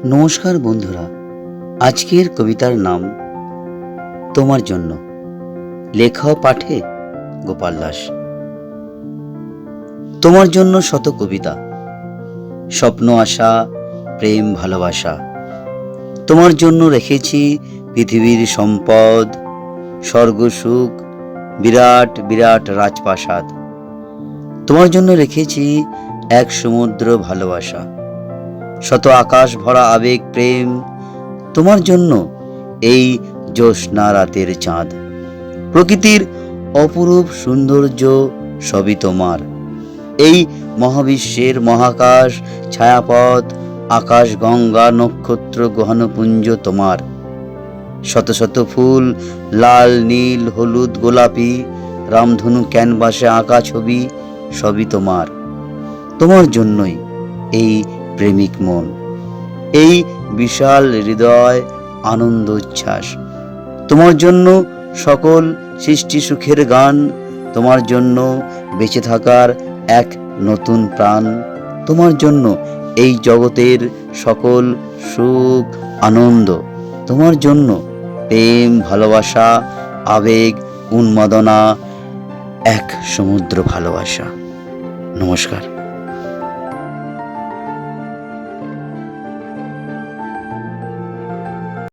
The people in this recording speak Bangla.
নমস্কার বন্ধুরা, আজকের কবিতার নাম তোমার জন্য। লেখা পাঠে গোপাল দাস। তোমার জন্য শত কবিতা, স্বপ্ন আশা, প্রেম ভালোবাসা। তোমার জন্য রেখেছি পৃথিবীর সম্পদ, স্বর্গ সুখ, বিরাট বিরাট রাজপ্রাসাদ। তোমার জন্য রেখেছি এক সমুদ্র ভালোবাসা, শত আকাশ ভরা আবেগ প্রেম। তোমার জন্য এই জ্যোৎস্না রাতের চাঁদ, প্রকৃতির অপরূপ সৌন্দর্য সবই তোমার। এই মহাবিশ্বের মহাকাশ ছায়াপথ, আকাশ গঙ্গা নক্ষত্র গ্রহাণুপুঞ্জ তোমার। শত শত ফুল, লাল নীল হলুদ গোলাপি, রামধনু ক্যানভাসে আঁকা ছবি সবই তোমার। তোমার জন্যই এই প্রেমিক মন, এই বিশাল হৃদয় আনন্দ উচ্ছ্বাস। তোমার জন্য সকল সৃষ্টি সুখের গান, তোমার জন্য বেঁচে থাকার এক নতুন প্রাণ। তোমার জন্য এই জগতের সকল সুখ আনন্দ। তোমার জন্য প্রেম ভালোবাসা আবেগ উন্মাদনা, এক সমুদ্র ভালোবাসা। নমস্কার।